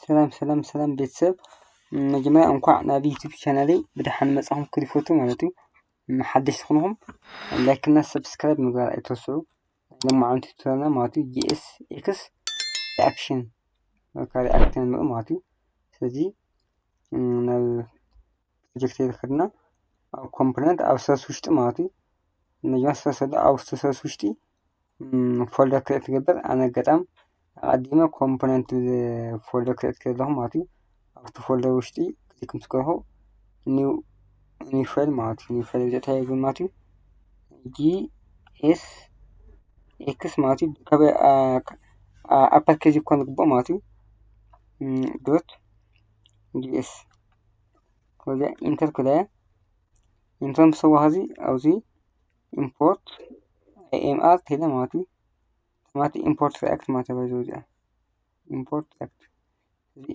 ሰላም ቤተሰብ መጀመሪያ እንኳዕ ናብ ዩቲዩብ ቻናለይ ብድሓን መጻኹም ክሪፎቱ ማለት እዩ። ሓደሽቲ ኮይንኩም ላይክ እና ሰብስክራይብ ምግባር ኣይትርስዑ። ሎማዓንቲ ቱቶሪያልና ማለት እዩ GSX ሪአክሽን ሪአክት ንርኢ ማለት እዩ። ስለዚ ናብ ፕሮጀክት ይኸድና ኣብ ኮምፖነንት ኣብ ሰርች ውሽጢ ማለት እዩ። መጀመርያ ሰርች ኣብ ሰርች ውሽጢ ፎልደር ክሬት ትገብር ኣነ ገጣም ኣቀዲመ ኮምፖነንት ፎልደር ክሬት ከለኹ ማለት እዩ። ኣብቲ ፎልደር ውሽጢ ክሊክ ምትገብሩ ኒው ፋይል ማለት እዩ። ኒው ፋይል እንታይ ይብል ማለት እዩ GSX ማለት እዩ። ካብ ኣፐር ኬዝ ኮን ዝግባእ ማለት እዩ። ዶት GS ከዛ ኢንተር ክለያ ኢንተር ምሰዋህዚ ኣብዚ ኢምፖርት AMR ተለ ማለት እዩ። ማለት ኢምፖርት ሪአክት ማለት ባይዘው እዚኣ ኢምፖርት ሪአክት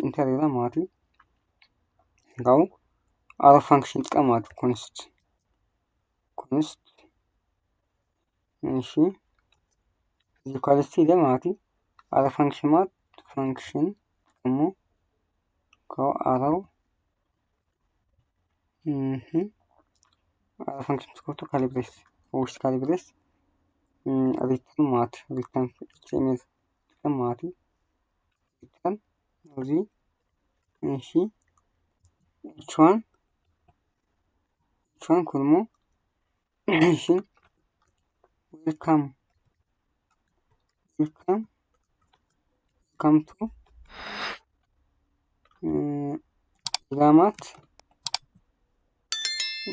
ኢንተር ኢልና ማለት እዩ። ጋው ኣሮ ፋንክሽን ጥቀም ማለት ኮንስት እሺ እዚ ኳሊቲ ኢለ ማለት እዩ። ኣሮ ፋንክሽን ማለት ፋንክሽን እሞ ጋው ኣሮ ፋንክሽን ስኮቱ ካሊብሬስ ውሽጥ ካሊብሬስ ሪተርን ማለት ሪተርን HTML ጥቀም ማለት እዩ። ሪተርን እዚ እሺ ቹን ኩልሙ እሺ ዌልካም ቱ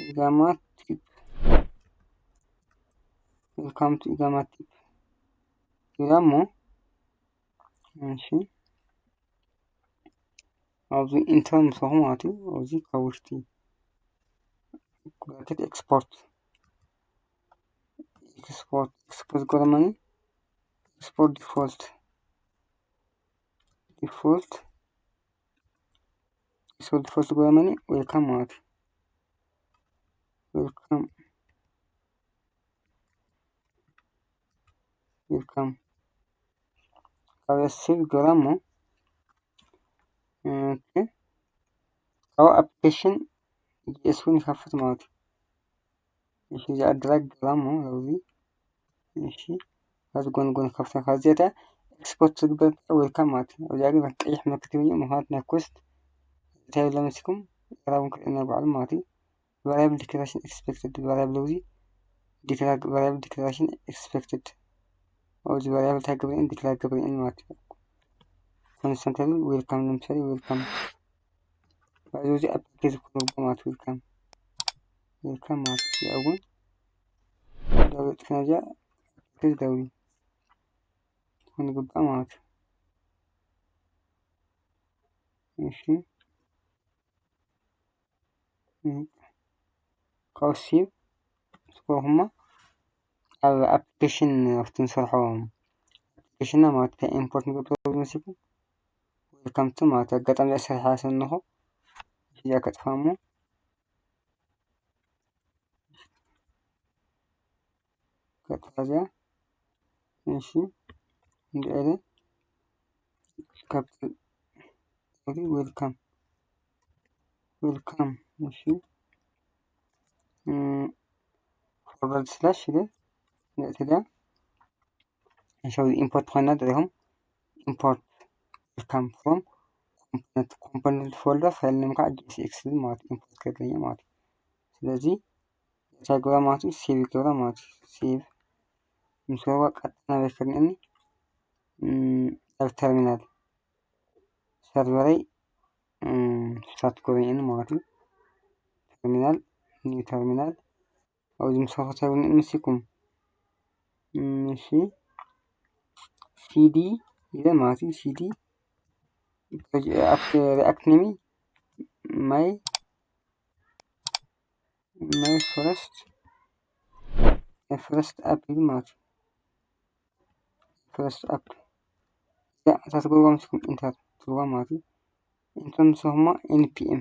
ኢላማት ቲፕ ዌልካም ቱ ኢላማት ቲፕ ኢላሞ እሺ ኣብዚ ኢንተር ምሰኹ ማለት እዩ። ኣብዚ ካብ ውሽጢ ብራኬት ኤክስፖርት ገረመኒ ኤክስፖርት ዲፎልት ገረመኒ ዌልካም ማለት እዩ። ዌልካም ካብ ሴቭ ገራሞ ካብ ኣፕሊኬሽን GS1 ይከፍት ማለት እዩ። እሺ እዚ ድራግ ገራሞ ኣብዚ እሺ ካዚ ጎን ከፍታ ካዚያታ ኤክስፖርት ዝግበር ዌልካም ማለት እዩ። ኣብዚ ግን ቀይሕ ምልክት እዩ ምክንያቱ ናይ ኮስት እንታይ ለምስኩም ራውን ክልና ባዕሉ ማለት እዩ። ቫሪያብል ዲክላሬሽን ኤክስፔክትድ ቫሪያብል እዚ ቫሪያብል ዲክላሬሽን ኤክስፔክትድ ኣብዚ ቫሪያብል እንታይ ገብርኢን ዲክላር ገብርኢን ማለት እዩ። ኮንስታንት ዌልካም ለምሳሌ ዌልካም እዚ ኣፕሊኬሽን ዝኮነ ማለት ዌልካም ማለት ያውን ዳውት ከነጃ ከዝዳዊ ኮን ግባ ማለት እሺ ካውሲብ ስኮሁማ ኣብ ኣፕሊኬሽን ኣፍትን ሰርሖ ኣፕሊኬሽን ማለት ኢምፖርት ንገብር መስኩ ዌልካም ቱ ማለት ኣጋጣሚ ሰርሓ ሰንኹ እዚኣ ከጥፋሞ ከጥፋዚያ እሺ እንደለ ካፕል ዌልካም እሺ ፎርዋርድ ስላሽ ኢለ ነእትዳ እንሻው ኢምፖርት ኮይና ድሪኹም ኢምፖርት ዌልካም ፍሮም ኮምፖነንት ፎልደር ፋይል ኔም ከዓ GSX ማለት ኢምፖርት ከድለኛ ማለት እዩ። ስለዚ እንታይ ገብራ ማለት እዩ ሴቭ ገብራ ማለት እዩ። ሴቭ ምስ ገባ ቀጥታ ናበይ ከድንእኒ ኣብ ተርሚናል ሰርቨረይ ስታርት ጎበኝኒ ማለት እዩ። ተርሚናል ኒው ተርሚናል ኣብዚ ምስኸ ተርሚናል ምስኩም እሺ ሲዲ ኢለ ማለት እዩ። ሲዲ ሪአክት ኔሚ ማይ ፈርስት አፕ ኢሉ ማለት እዩ። ፈርስት አፕ እታ ትገብርዋ ምስኩም ኢንተር ትገብርዋ ማለት እዩ። ኢንተር ምስኹማ ኤንፒኤም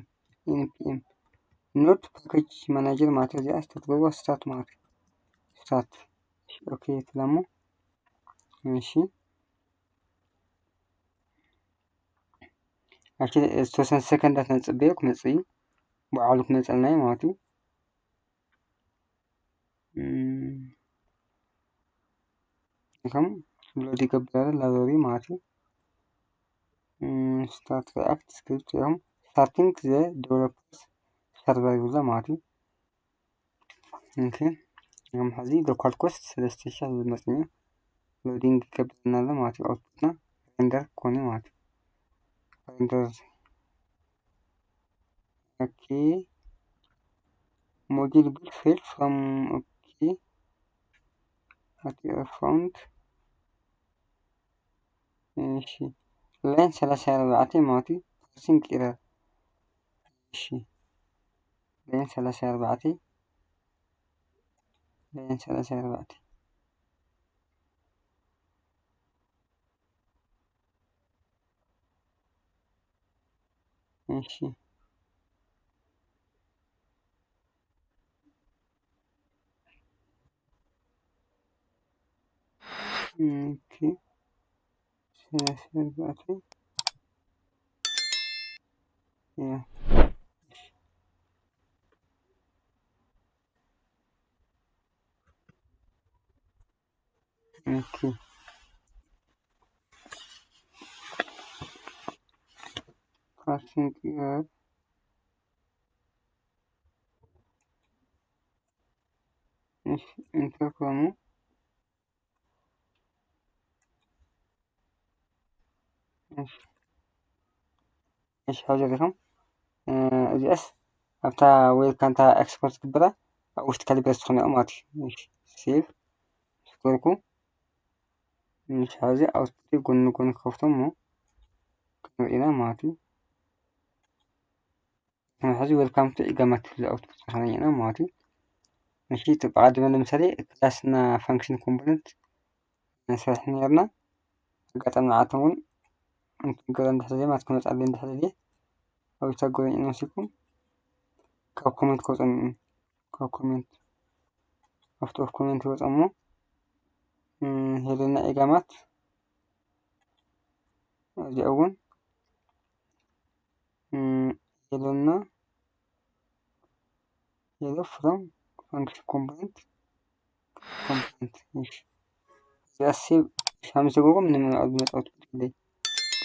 ኖት ፓኬጅ ማናጀር ማለት እዚኣ ትገብርዋ ስታርት ማለት እዩ። ስታርት ኦኬ ትብላሞ እሺ أكيد استوسن سكندات نتصبيه كمتصي بعالك نتصلناي ماتي كم لودي قبل لودي ماتي start react script يوم starting the developers server يوزا ماتي ممكن يوم حزي local cost سلستيشن المسنية loading قبل نالا ماتي outputنا render كوني ماتي render okay module will fail from okay at your front ماشي لاين 3 4 ماتي pressing error ماشي لاين 3 4 لاين 3 4 ماشي اوكي 3 4 يا اوكي pressing error ماشي انتر كومو ماشي ماشي حاجة لكم دي اس ابتا ويل كانتا اكسبورت كبرا او اشتكالي بيستخوني اماتي ماشي سيف سكوركو مش حاجة او تبتي قلن خفتمو كنو إنا ماتي كنو حاجة ويل كانتا إقامات في الاوتبوت خاني إنا ماتي ماشي تبقى عاد من المثالي كلاسنا فانكشن كومبوننت نسرحنا يرنا قطعنا عاتمون انتم قرن دحلي ما تكونوا تعلين دحلي أو تقولين إنه سيكون كاب كومنت كوز أم كاب كومنت أفتح كومنت كوز أمو هلنا إجابات دي أول هلنا يلو from function component مش السيب مش همسكوه من الأدمت أوتبوت دي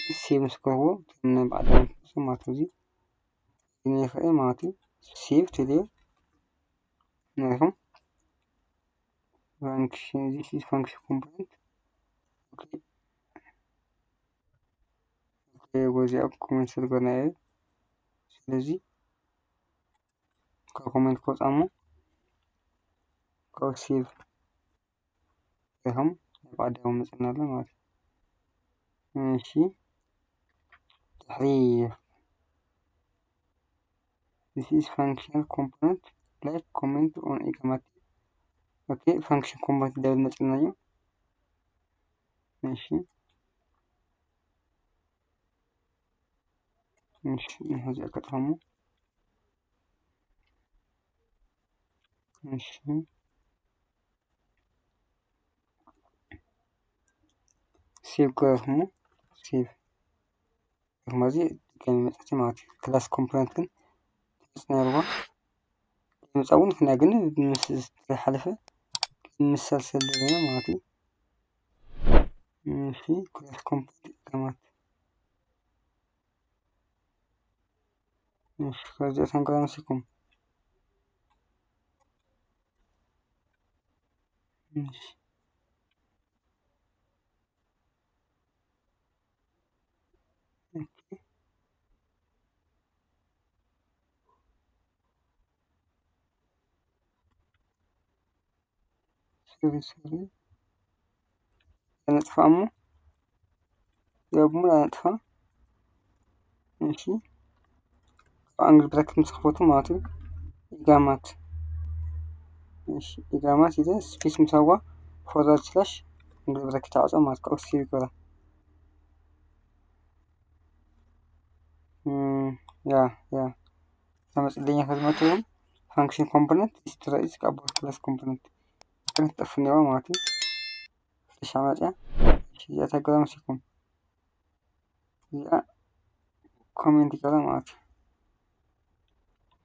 السيب مسكوه من بعد ما توزي إني خير ماتي سيب تدي نعرفهم function this is function component okay وزي أب كومنت سرقنا إيه ስለዚህ ከኮሜንት ከወጣሙ ከሴቭ ይኸም ባዳው መጽናለን ማለት እሺ تحريف this is functional component like comment on إقامات okay function component دبل መጽናኛ እሺ እሺ هذا كتفهمو እሺ ሴቭ ከሆነ ሴቭ ማዚ ከመጣች ማለት ክላስ ኮምፖነንት ግን ተጽናርዋ መጻውን ክና ግን ምስ ተሐለፈ ምሰልሰል ለና ማለት እሺ ክላስ ኮምፖነንት ከማት እሺ ከዚህ ተንቀሳቅሰኩም እሺ سوري نطفأمو يابمو لا نطفأ ماشي አንግል ብራኬት ምጽፎቱ ማለት ነው ኢጋማት እሺ ኢጋማት ይዘ ስፔስ ምሳዋ ፎርዋርድ ስላሽ አንግል ብራኬት አውጣ ማለት ነው ኦክሲ ይገራ ያ ተመጽለኛ ከዝመቱ ፋንክሽን ኮምፖነንት ስትራይዝ ካቦል ክላስ ኮምፖነንት ተጠፍነው ማለት ነው ተሻማጫ ያ ተገራም ሲኮም ያ ኮሜንት ገላ ማለት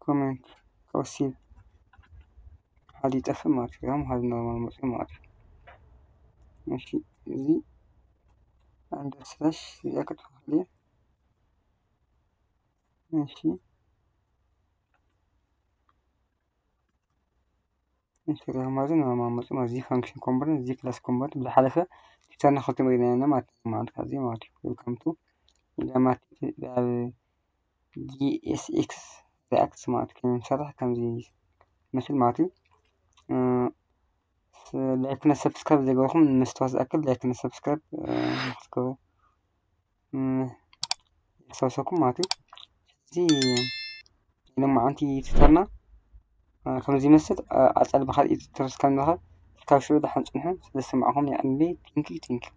ኮሜንት ከወሲብ هذه يطفي ማለት ነው هذا ኖርማል መጥቶ ማለት ነው እሺ እዚህ አንድ ስላሽ ያከት ነው እሺ እንሰራ ማለት ነው ማመጽ ነው እዚህ ፋንክሽን ኮምፖነንት እዚህ ክላስ ኮምፖነንት ብዝሓለፈ ቲቸርና ክልተ መግለጽና ማለት ከዚህ ማለት ዌልካም ቱ ኢላማት GSX react ማለት ከመሰረህ ከምዚ مثل ማለት ላይክና ሰብስክራይብ ዘገባኩም መስተዋት አክል ላይክና ሰብስክራይብ ንክትገቡ ሰውሰኩም ማለት እዚህ لما أنتي تترنا خمسة مسد أسأل بخال إذا ترس كان بخال كاشو ده حنصنهم لسه معهم يعني تينكي